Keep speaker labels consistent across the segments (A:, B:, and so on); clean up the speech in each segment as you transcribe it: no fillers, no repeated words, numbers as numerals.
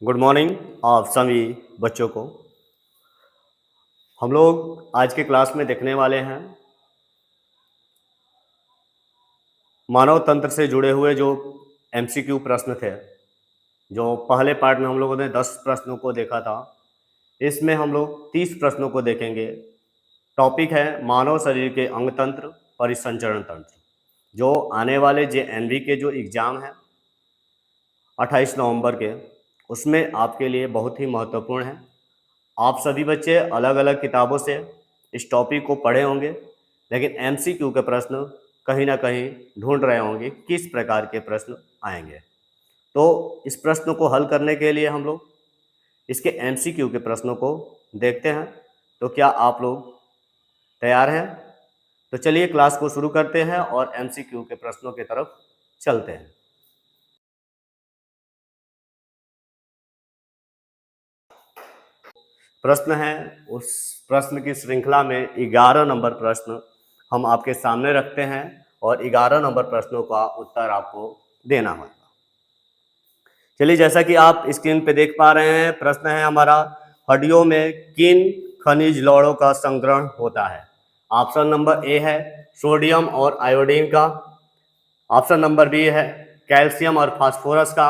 A: Good morning आप सभी बच्चों को। हम लोग आज के क्लास में देखने वाले हैं मानव तंत्र से जुड़े हुए जो एमसीक्यू प्रश्न थे। जो पहले पार्ट में हम लोगों ने 10 प्रश्नों को देखा था, इसमें हम लोग 30 प्रश्नों को देखेंगे। टॉपिक है मानव शरीर के अंग तंत्र, परिसंचरण तंत्र। जो आने वाले जेएनवी के जो एग्ज़ाम हैं 28 नवंबर के, उसमें आपके लिए बहुत ही महत्वपूर्ण है। आप सभी बच्चे अलग अलग किताबों से इस टॉपिक को पढ़े होंगे, लेकिन एमसीक्यू के प्रश्न कहीं ना कहीं ढूंढ रहे होंगे किस प्रकार के प्रश्न आएंगे। तो इस प्रश्न को हल करने के लिए हम लोग इसके एमसीक्यू के प्रश्नों को देखते हैं। तो क्या आप लोग तैयार हैं? तो चलिए क्लास को शुरू करते हैं और एमसीक्यू के प्रश्नों की तरफ चलते हैं। प्रश्न है, उस प्रश्न की श्रृंखला में 11 नंबर प्रश्न हम आपके सामने रखते हैं और 11 नंबर प्रश्नों का उत्तर आपको देना होगा। चलिए, जैसा कि आप स्क्रीन पे देख पा रहे हैं, प्रश्न है हमारा, हड्डियों में किन खनिज लवणों का संग्रहण होता है? ऑप्शन नंबर ए है सोडियम और आयोडीन का, ऑप्शन नंबर बी है कैल्शियम और फास्फोरस का,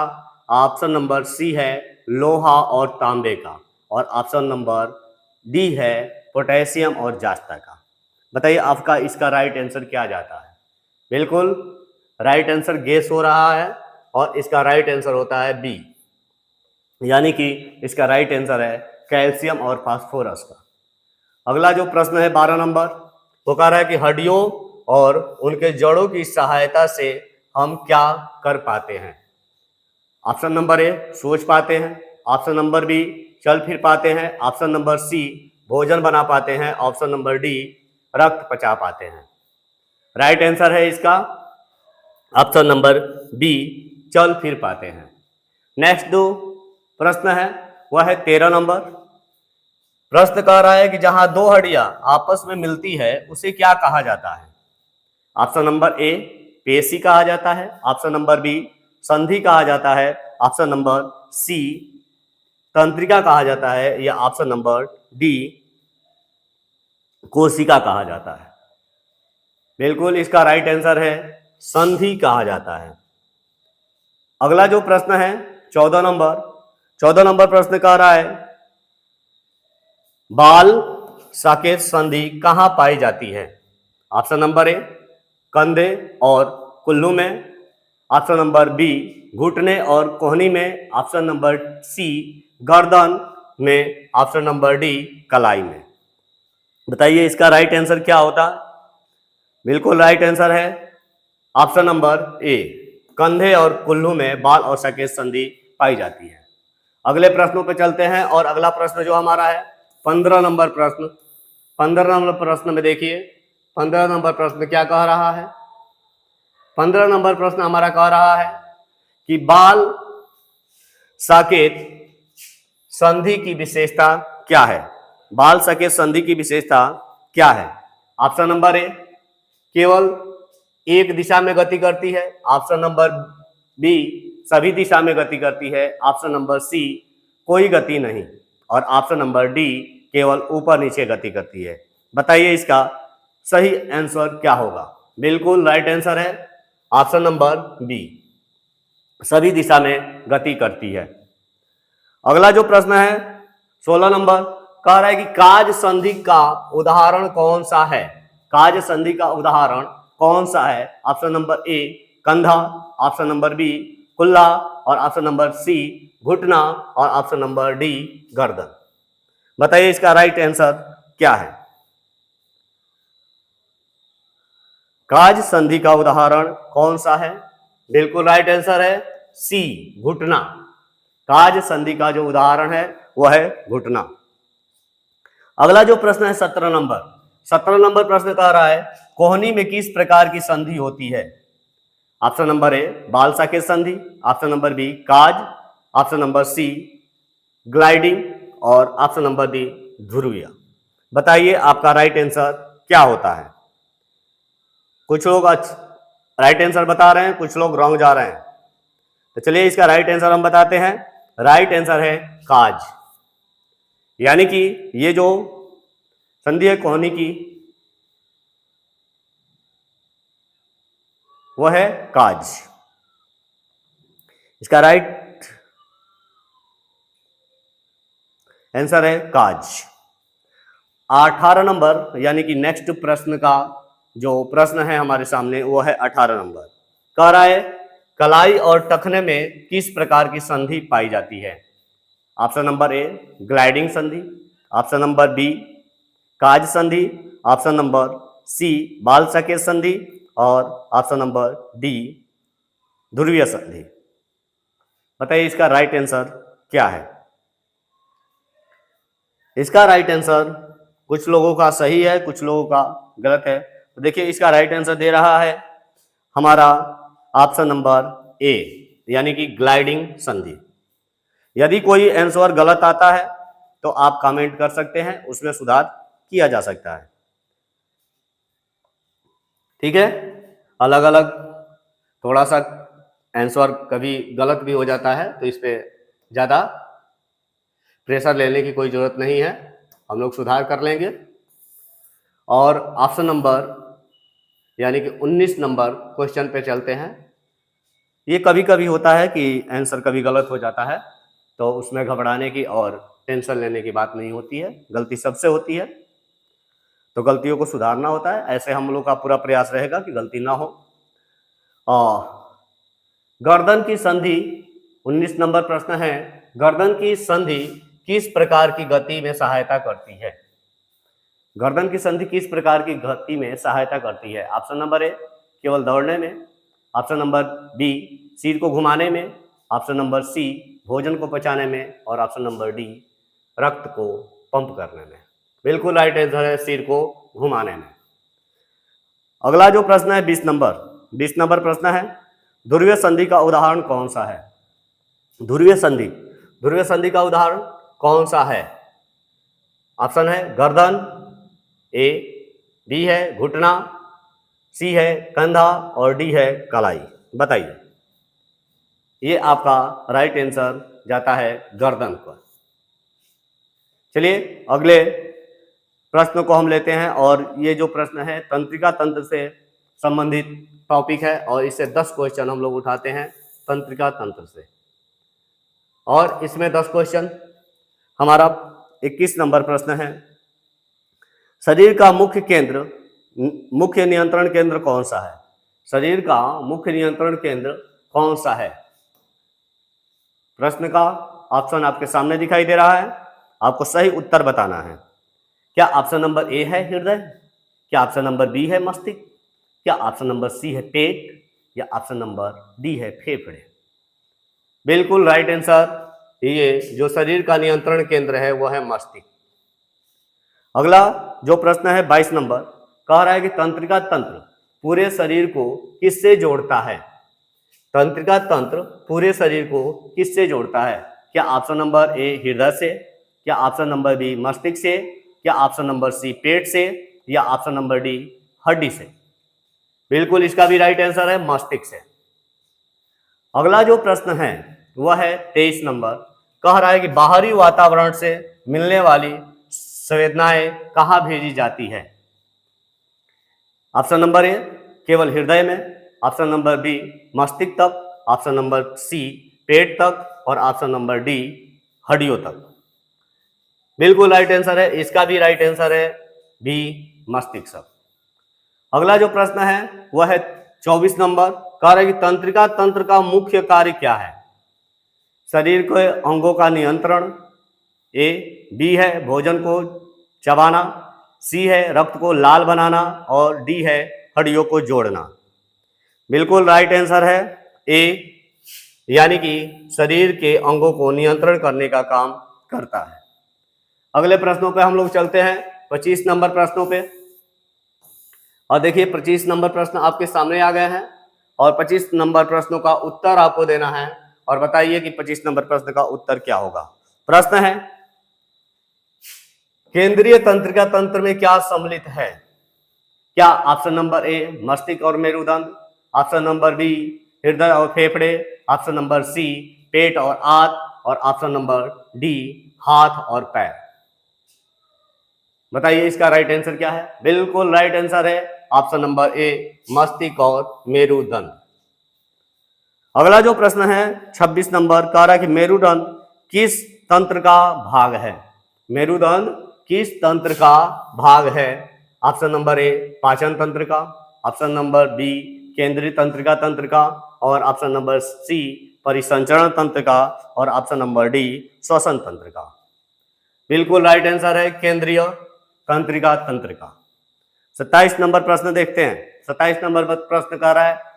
A: ऑप्शन नंबर सी है लोहा और तांबे का, और ऑप्शन नंबर डी है पोटेशियम और जास्ता का। बताइए आपका इसका राइट आंसर क्या जाता है? बिल्कुल राइट आंसर गेस हो रहा है और इसका राइट आंसर होता है बी, यानी कि इसका राइट आंसर है कैल्शियम और फास्फोरस का। अगला जो प्रश्न है 12 नंबर, वो कह रहा है कि हड्डियों और उनके जड़ों की सहायता से हम क्या कर पाते हैं? ऑप्शन नंबर ए सोच पाते हैं, ऑप्शन नंबर बी चल फिर पाते हैं, ऑप्शन नंबर सी भोजन बना पाते हैं, ऑप्शन नंबर डी रक्त पचा पाते हैं। राइट आंसर है इसका ऑप्शन नंबर बी चल फिर पाते हैं। नेक्स्ट जो प्रश्न है वह है 13 नंबर। प्रश्न कह रहा है कि जहां दो हड्डियां आपस में मिलती है उसे क्या कहा जाता है? ऑप्शन नंबर ए पेशी कहा जाता है, ऑप्शन नंबर बी संधि कहा जाता है, ऑप्शन नंबर सी तंत्रिका कहा जाता है, या ऑप्शन नंबर डी कोशिका कहा जाता है। बिल्कुल इसका राइट आंसर है संधि कहा जाता है। अगला जो प्रश्न है 14 नंबर प्रश्न कह रहा है बाल साकेत संधि कहाँ पाई जाती है? ऑप्शन नंबर ए कंधे और कुल्लू में, ऑप्शन नंबर बी घुटने और कोहनी में, ऑप्शन नंबर सी गर्दन में, ऑप्शन नंबर डी कलाई में। बताइए इसका राइट आंसर क्या होता? बिल्कुल राइट आंसर है ऑप्शन नंबर ए, कंधे और कुल्लू में बाल और साकेत संधि पाई जाती है। अगले प्रश्नों पर चलते हैं और अगला प्रश्न जो हमारा है 15 नंबर प्रश्न। 15 नंबर प्रश्न में देखिए, 15 नंबर प्रश्न क्या कह रहा है? 15 नंबर प्रश्न हमारा कह रहा है कि बाल साकेत संधि की विशेषता क्या है? बाल साकेत संधि की विशेषता क्या है? ऑप्शन नंबर ए केवल एक दिशा में गति करती है, ऑप्शन नंबर बी सभी दिशा में गति करती है, ऑप्शन नंबर सी कोई गति नहीं, और ऑप्शन नंबर डी केवल ऊपर नीचे गति करती है। बताइए इसका सही आंसर क्या होगा? बिल्कुल राइट आंसर है ऑप्शन नंबर बी, सभी दिशा में गति करती है। अगला जो प्रश्न है 16 नंबर कह रहा है कि काज संधि का उदाहरण कौन सा है? काज संधि का उदाहरण कौन सा है? ऑप्शन नंबर ए कंधा, ऑप्शन नंबर बी कुल्ला, और ऑप्शन नंबर सी घुटना, और ऑप्शन नंबर डी गर्दन। बताइए इसका राइट आंसर क्या है? काज संधि का उदाहरण कौन सा है? बिल्कुल राइट आंसर है सी घुटना। काज संधि का जो उदाहरण है वह है घुटना। अगला जो प्रश्न है 17 नंबर प्रश्न कह रहा है कोहनी में किस प्रकार की संधि होती है? ऑप्शन नंबर ए बाल साकेत संधि, ऑप्शन नंबर बी काज, ऑप्शन नंबर सी ग्लाइडिंग, और ऑप्शन नंबर डी ध्रुवीय। बताइए आपका राइट आंसर क्या होता है? कुछ लोग राइट आंसर बता रहे हैं, कुछ लोग रॉन्ग जा रहे हैं। तो चलिए इसका राइट आंसर हम बताते हैं। राइट आंसर है काज। यानी कि ये जो संधि है कोहनी की वो है काज। इसका राइट आंसर है काज। 18 नंबर यानी कि नेक्स्ट प्रश्न का जो प्रश्न है हमारे सामने वो है 18 नंबर। कह रहा है कलाई और टखने में किस प्रकार की संधि पाई जाती है? ऑप्शन नंबर ए ग्लाइडिंग संधि, ऑप्शन नंबर बी काज संधि, ऑप्शन नंबर सी बाल सकेत संधि और ऑप्शन नंबर डी ध्रुवीय संधि। बताइए इसका राइट आंसर क्या है? इसका राइट आंसर कुछ लोगों का सही है, कुछ लोगों का गलत है। तो देखिए इसका राइट आंसर दे रहा है हमारा ऑप्शन नंबर ए यानी कि ग्लाइडिंग संधि। यदि कोई आंसर गलत आता है तो आप कमेंट कर सकते हैं, उसमें सुधार किया जा सकता है। ठीक है, अलग अलग थोड़ा सा आंसर कभी गलत भी हो जाता है तो इस पर ज़्यादा प्रेशर लेने की कोई ज़रूरत नहीं है, हम लोग सुधार कर लेंगे। और ऑप्शन नंबर यानी कि 19 नंबर क्वेश्चन पे चलते हैं। ये कभी कभी होता है कि आंसर कभी गलत हो जाता है, तो उसमें घबराने की और टेंशन लेने की बात नहीं होती है, गलती सबसे होती है, तो गलतियों को सुधारना होता है। ऐसे हम लोग का पूरा प्रयास रहेगा कि गलती ना हो। और गर्दन की संधि 19 नंबर प्रश्न है, गर्दन की संधि किस प्रकार की गति में सहायता करती है? गर्दन की संधि किस प्रकार की गति में सहायता करती है? ऑप्शन नंबर ए केवल दौड़ने में, ऑप्शन नंबर बी सिर को घुमाने में, ऑप्शन नंबर सी भोजन को पचाने में और ऑप्शन नंबर डी रक्त को पंप करने में। बिल्कुल राइट आंसर है सिर को घुमाने में। अगला जो प्रश्न है 20 नंबर प्रश्न है, ध्रुवीय संधि का उदाहरण कौन सा है? ध्रुवीय संधि का उदाहरण कौन सा है? ऑप्शन है गर्दन, ए बी है घुटना, सी है कंधा और डी है कलाई। बताइए, ये आपका राइट आंसर जाता है गर्दन पर। चलिए अगले प्रश्न को हम लेते हैं, और ये जो प्रश्न है तंत्रिका तंत्र से संबंधित टॉपिक है और इससे 10 क्वेश्चन हम लोग उठाते हैं तंत्रिका तंत्र से। और इसमें 10 क्वेश्चन हमारा 21 नंबर प्रश्न है, शरीर का मुख्य नियंत्रण केंद्र कौन सा है? शरीर का मुख्य नियंत्रण केंद्र कौन सा है? प्रश्न का ऑप्शन आपके सामने दिखाई दे रहा है, आपको सही उत्तर बताना है। क्या ऑप्शन नंबर ए है हृदय, क्या ऑप्शन नंबर बी है मस्तिष्क, क्या ऑप्शन नंबर सी है पेट, या ऑप्शन नंबर डी है फेफड़े? बिल्कुल राइट आंसर, ये जो शरीर का नियंत्रण केंद्र है वो है मस्तिष्क। अगला जो प्रश्न है 22 नंबर, कह रहा है कि तंत्रिका तंत्र पूरे शरीर को किससे जोड़ता है? तंत्रिका तंत्र पूरे शरीर को किससे जोड़ता है? क्या ऑप्शन नंबर ए हृदय से, क्या ऑप्शन नंबर बी मस्तिष्क से, क्या ऑप्शन नंबर सी पेट से, या ऑप्शन नंबर डी हड्डी से? बिल्कुल इसका भी राइट आंसर है मस्तिष्क से। अगला जो प्रश्न है वह है 23 नंबर, कह रहा है कि बाहरी वातावरण से मिलने वाली संवेदनाएं कहाँ भेजी जाती है? ऑप्शन नंबर ए केवल हृदय में, ऑप्शन नंबर बी मस्तिष्क तक, ऑप्शन नंबर सी पेट तक और ऑप्शन नंबर डी हड्डियों तक। बिल्कुल राइट आंसर है, इसका भी राइट आंसर है बी मस्तिष्क। अगला जो प्रश्न है वह है 24 नंबर, कह रहा है कि तंत्रिका तंत्र का मुख्य कार्य क्या है? शरीर के अंगों का नियंत्रण, ए बी है भोजन को चबाना, सी है रक्त को लाल बनाना और डी है हड्डियों को जोड़ना। बिल्कुल राइट आंसर है ए, यानी कि शरीर के अंगों को नियंत्रण करने का काम करता है। अगले प्रश्नों पे हम लोग चलते हैं 25 नंबर प्रश्नों पे, और देखिए 25 नंबर प्रश्न आपके सामने आ गए हैं और 25 नंबर प्रश्नों का उत्तर आपको देना है, और बताइए कि 25 नंबर प्रश्न का उत्तर क्या होगा। प्रश्न है, केंद्रीय तंत्रिका तंत्र में क्या सम्मिलित है? क्या ऑप्शन नंबर ए मस्तिष्क और मेरुदंड, ऑप्शन नंबर बी हृदय और फेफड़े, ऑप्शन नंबर सी पेट और आंत, और ऑप्शन नंबर डी हाथ और पैर। बताइए इसका राइट आंसर क्या है? बिल्कुल राइट आंसर है ऑप्शन नंबर ए मस्तिष्क और मेरुदंड। अगला जो प्रश्न है 26 नंबर कह रहा है कि मेरुदंड किस तंत्र का भाग है? मेरुदंड किस तंत्र का भाग है? ऑप्शन नंबर ए पाचन तंत्र का, ऑप्शन नंबर बी केंद्रीय तंत्रिका तंत्र का, और ऑप्शन नंबर सी परिसंचरण तंत्र का, और ऑप्शन नंबर डी श्वसन तंत्र का। बिल्कुल राइट आंसर है केंद्रीय तंत्रिका तंत्र का। 27 नंबर प्रश्न देखते हैं। 27 नंबर पर प्रश्न कर रहा है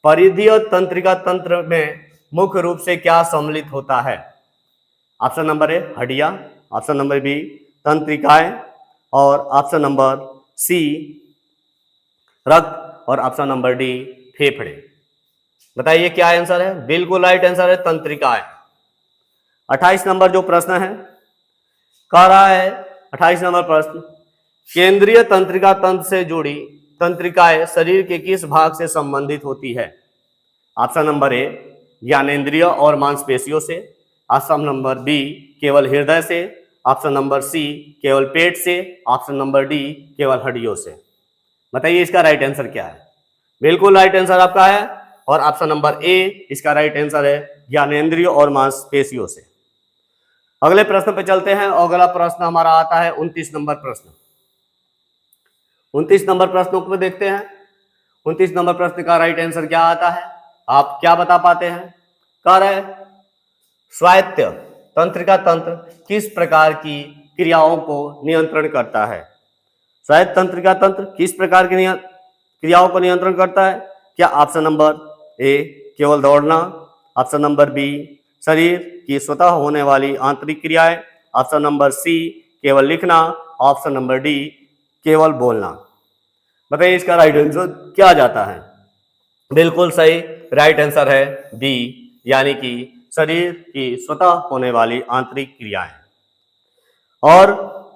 A: परिधीय तंत्रिका तंत्र में मुख्य रूप से क्या सम्मिलित होता है? ऑप्शन नंबर ए हड्डियां, ऑप्शन नंबर बी तंत्रिकाएं, और ऑप्शन नंबर सी रक्त, और ऑप्शन नंबर डी फेफड़े। बताइए क्या आंसर है? बिल्कुल राइट आंसर है तंत्रिकाएं। 28 नंबर जो प्रश्न है कह रहा है 28 नंबर प्रश्न केंद्रीय तंत्रिका तंत्र से जुड़ी तंत्रिकाएं शरीर के किस भाग से संबंधित होती है? ऑप्शन नंबर ए ज्ञानेंद्रिय और मांसपेशियों से, ऑप्शन नंबर बी केवल हृदय से, ऑप्शन नंबर सी केवल पेट से, ऑप्शन नंबर डी केवल हड्डियों से। बताइए इसका राइट आंसर क्या है? बिल्कुल राइट आंसर आपका है और ऑप्शन नंबर ए इसका राइट आंसर है ज्ञानेंद्रिय और मांसपेशियों से। अगले प्रश्न पे चलते हैं। अगला प्रश्न हमारा आता है 29 नंबर प्रश्न। 29 नंबर प्रश्नों को देखते हैं। 29 नंबर प्रश्न का राइट आंसर क्या आता है? आप क्या बता पाते हैं? कह रहे स्वायत्त तंत्रिका तंत्र किस प्रकार की क्रियाओं को नियंत्रण करता है? स्वायत्त तंत्रिका तंत्र किस प्रकार की क्रियाओं को नियंत्रण करता है? क्या ऑप्शन नंबर ए केवल दौड़ना, ऑप्शन नंबर बी शरीर की स्वतः होने वाली आंतरिक क्रियाएं, ऑप्शन नंबर सी केवल लिखना, ऑप्शन नंबर डी केवल बोलना। बताइए इसका राइट आंसर क्या जाता है? बिल्कुल सही राइट आंसर है बी, यानी कि शरीर की स्वतः होने वाली आंतरिक क्रियाएं। और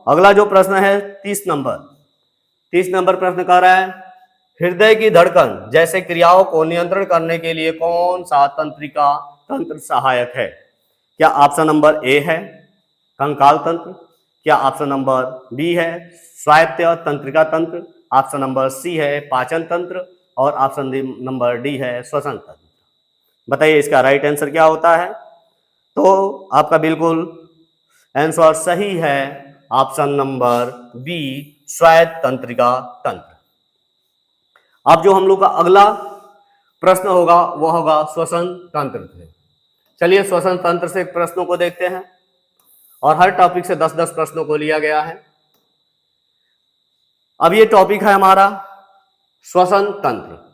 A: अगला जो प्रश्न है 30 नंबर प्रश्न कह रहा है हृदय की धड़कन जैसे क्रियाओं को नियंत्रण करने के लिए कौन सा तंत्रिका तंत्र सहायक है? क्या ऑप्शन नंबर ए है कंकाल तंत्र, क्या ऑप्शन नंबर बी है स्वायत्त तंत्रिका तंत्र, ऑप्शन नंबर सी है पाचन तंत्र, और ऑप्शन नंबर डी है श्वसन तंत्र। बताइए इसका राइट आंसर क्या होता है? तो आपका बिल्कुल आंसर सही है ऑप्शन नंबर बी स्वायत्त तंत्रिका तंत्र। अब जो हम लोग का अगला प्रश्न होगा वह होगा श्वसन तंत्र से। चलिए श्वसन तंत्र से प्रश्नों को देखते हैं और हर टॉपिक से 10-10 प्रश्नों को लिया गया है। अब ये टॉपिक है हमारा श्वसन तंत्र।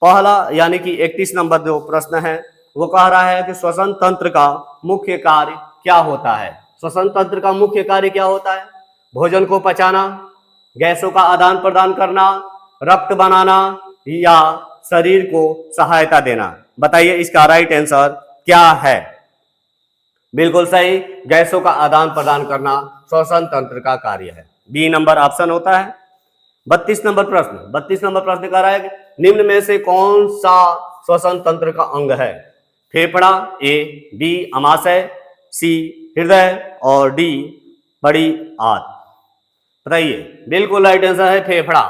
A: पहला यानी कि 31 नंबर जो प्रश्न है वो कह रहा है कि श्वसन तंत्र का मुख्य कार्य क्या होता है? श्वसन तंत्र का मुख्य कार्य क्या होता है? भोजन को पचाना, गैसों का आदान प्रदान करना, रक्त बनाना, या शरीर को सहायता देना। बताइए इसका राइट आंसर क्या है? बिल्कुल सही, गैसों का आदान प्रदान करना श्वसन तंत्र का कार्य है। बी नंबर ऑप्शन होता है। 32 नंबर प्रश्न कह रहा है निम्न में से कौन सा श्वसन तंत्र का अंग है? फेफड़ा ए, बी अमाशय, सी हृदय, और डी बड़ी आंत। बताइए बिल्कुल राइट आंसर है फेफड़ा।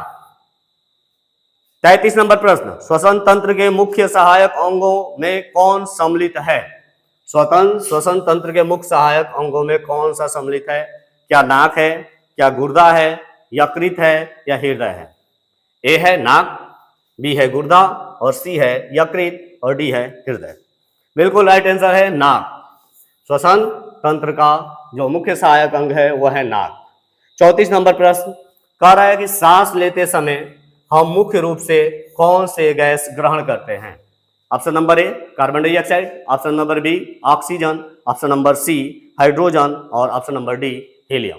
A: 33 नंबर प्रश्न श्वसन तंत्र के मुख्य सहायक अंगों में कौन सम्मिलित है? श्वसन तंत्र के मुख्य सहायक अंगों में कौन सा सम्मिलित है? क्या नाक है, क्या गुर्दा है, यकृत है, या हृदय है? ए है नाक, बी है गुर्दा, और सी है यकृत, और डी है हृदय। बिल्कुल राइट आंसर है नाक। श्वसन तंत्र का जो मुख्य सहायक अंग है वह है नाक। 34 नंबर प्रश्न कह रहा है कि सांस लेते समय हम मुख्य रूप से कौन से गैस ग्रहण करते हैं? Option number A carbon dioxide, option number B oxygen, option number C hydrogen, और ऑप्शन नंबर डी हीलियम।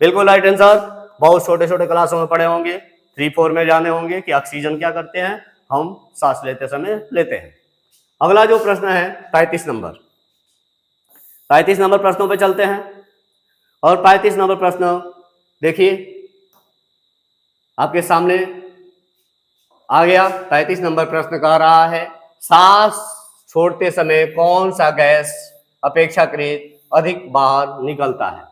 A: बिल्कुल राइट आंसर। बहुत छोटे छोटे क्लासों में पढ़े होंगे, 3-4 में जाने होंगे कि ऑक्सीजन क्या करते हैं, हम सांस लेते समय लेते हैं। अगला जो प्रश्न है 35 नंबर प्रश्नों पे चलते हैं। और 35 नंबर प्रश्न देखिए आपके सामने आ गया। 35 नंबर प्रश्न कह रहा है सांस छोड़ते समय कौन सा गैस अपेक्षाकृत अधिक बाहर निकलता है?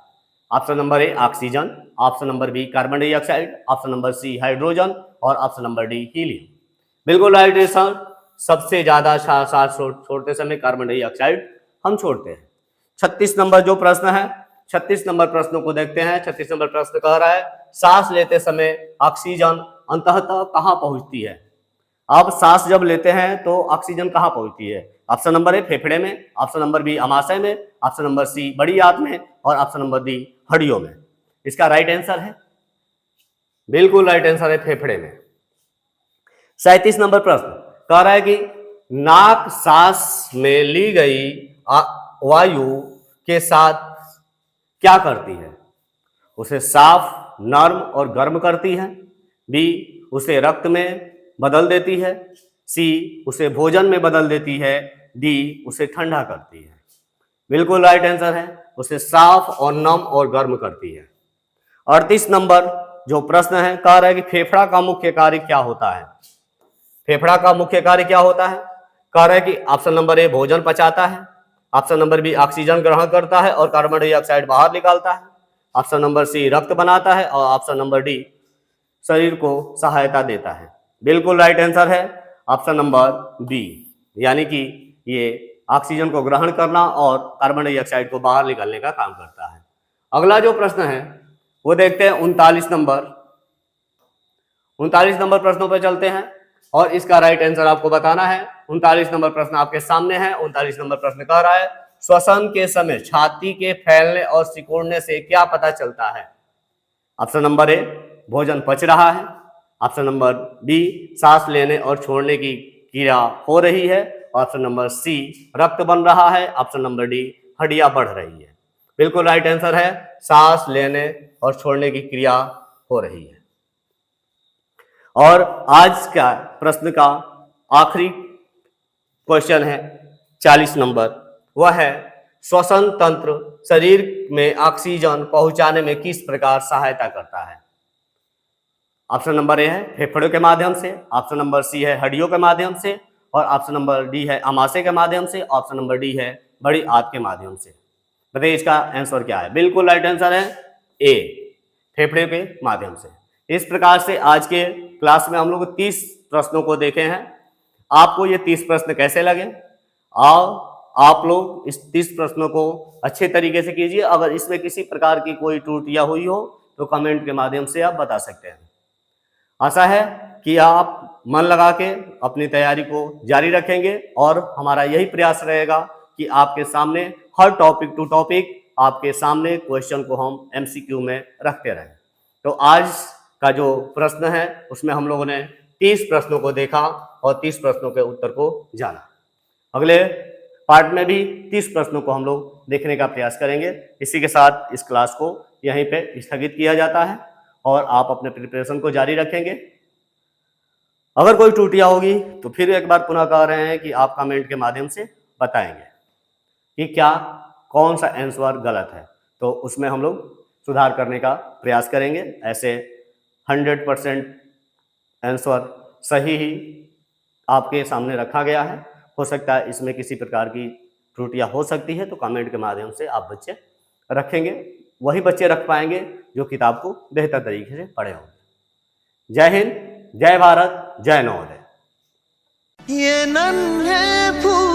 A: Option number A oxygen, option number B carbon dioxide, option number C hydrogen और ऑप्शन नंबर डी हीलियम। बिल्कुल राइट आंसर। सबसे ज्यादा सांस छोड़ते समय कार्बन डाइऑक्साइड हम छोड़ते हैं। 36 नंबर जो प्रश्न है, 36 नंबर प्रश्नों को देखते हैं। 36 नंबर प्रश्न कह रहा है सांस लेते समय ऑक्सीजन अंततः कहाँ पहुंचती है? अब सांस जब लेते हैं तो ऑक्सीजन कहाँ पहुंचती है? ऑप्शन नंबर ए फेफड़े में, ऑप्शन नंबर बी अमाशय में, ऑप्शन नंबर सी बड़ी आंत में और ऑप्शन नंबर डी हड्डियों में। इसका राइट आंसर है, बिल्कुल राइट आंसर है फेफड़े में। 37 नंबर प्रश्न कह रहा है कि नाक सांस में ली गई वायु के साथ क्या करती है? उसे साफ, नर्म और गर्म करती है, बी उसे रक्त में बदल देती है, सी उसे भोजन में बदल देती है, डी उसे ठंडा करती है। बिल्कुल राइट आंसर है, उसे साफ और नम और गर्म करती है। 38 नंबर जो प्रश्न है कह रहा है कि फेफड़ा का मुख्य कार्य क्या होता है? फेफड़ा का मुख्य कार्य क्या होता है? कह रहा है कि ऑप्शन नंबर ए भोजन पचाता है, ऑप्शन नंबर बी ऑक्सीजन ग्रहण करता है और कार्बन डाइऑक्साइड बाहर निकालता है, ऑप्शन नंबर सी रक्त बनाता है और ऑप्शन नंबर डी शरीर को सहायता देता है। बिल्कुल राइट आंसर है ऑप्शन नंबर बी, यानी कि ये ऑक्सीजन को ग्रहण करना और कार्बन डाइऑक्साइड को बाहर निकालने का काम करता है। अगला जो प्रश्न है वो देखते हैं 39 नंबर। 39 नंबर प्रश्नों पर चलते हैं और इसका राइट आंसर आपको बताना है। 39 नंबर प्रश्न आपके सामने है। 39 नंबर प्रश्न कह रहा है श्वसन के समय छाती के फैलने और सिकुड़ने से क्या पता चलता है? ऑप्शन नंबर ए भोजन पच रहा है, ऑप्शन नंबर बी सांस लेने और छोड़ने की क्रिया हो रही है, ऑप्शन नंबर सी रक्त बन रहा है, ऑप्शन नंबर डी हड्डियां बढ़ रही है। बिल्कुल राइट आंसर है सांस लेने और छोड़ने की क्रिया हो रही है। और आज का प्रश्न का आखिरी क्वेश्चन है 40 नंबर, वह है श्वसन तंत्र शरीर में ऑक्सीजन पहुंचाने में किस प्रकार सहायता करता है? ऑप्शन नंबर ए है फेफड़ों के माध्यम से, ऑप्शन नंबर सी है हड्डियों के माध्यम से और ऑप्शन नंबर डी है अमाशय के माध्यम से, ऑप्शन नंबर डी है बड़ी आंत के माध्यम से। बताइए इसका आंसर क्या है? बिल्कुल राइट आंसर है ए फेफड़े के माध्यम से। इस प्रकार से आज के क्लास में हम लोग 30 प्रश्नों को देखे हैं। आपको ये 30 प्रश्न कैसे लगे? आप लोग इस 30 प्रश्नों को अच्छे तरीके से कीजिए। अगर इसमें किसी प्रकार की कोई त्रुटियां हुई हो तो कमेंट के माध्यम से आप बता सकते हैं। आशा है कि आप मन लगा के अपनी तैयारी को जारी रखेंगे और हमारा यही प्रयास रहेगा कि आपके सामने हर टॉपिक टू टॉपिक आपके सामने क्वेश्चन को हम एमसीक्यू में रखते रहें। तो आज का जो प्रश्न है उसमें हम लोगों ने 30 प्रश्नों को देखा और 30 प्रश्नों के उत्तर को जाना। अगले पार्ट में भी 30 प्रश्नों को हम लोग देखने का प्रयास करेंगे। इसी के साथ इस क्लास को यहीं पे स्थगित किया जाता है और आप अपने प्रिपरेशन को जारी रखेंगे। अगर कोई त्रुटियां होगी तो फिर एक बार पुनः कह रहे हैं कि आप कमेंट के माध्यम से बताएंगे कि क्या कौन सा आंसर गलत है, तो उसमें हम लोग सुधार करने का प्रयास करेंगे। ऐसे 100% आंसर सही ही आपके सामने रखा गया है। हो सकता है इसमें किसी प्रकार की त्रुटियां हो सकती है, तो कमेंट के माध्यम से आप बच्चे रखेंगे। वही बच्चे रख पाएंगे जो किताब को बेहतर तरीके से पढ़े होंगे। जय हिंद, जय भारत, जय नवोदय।
B: ये नन्हे फूल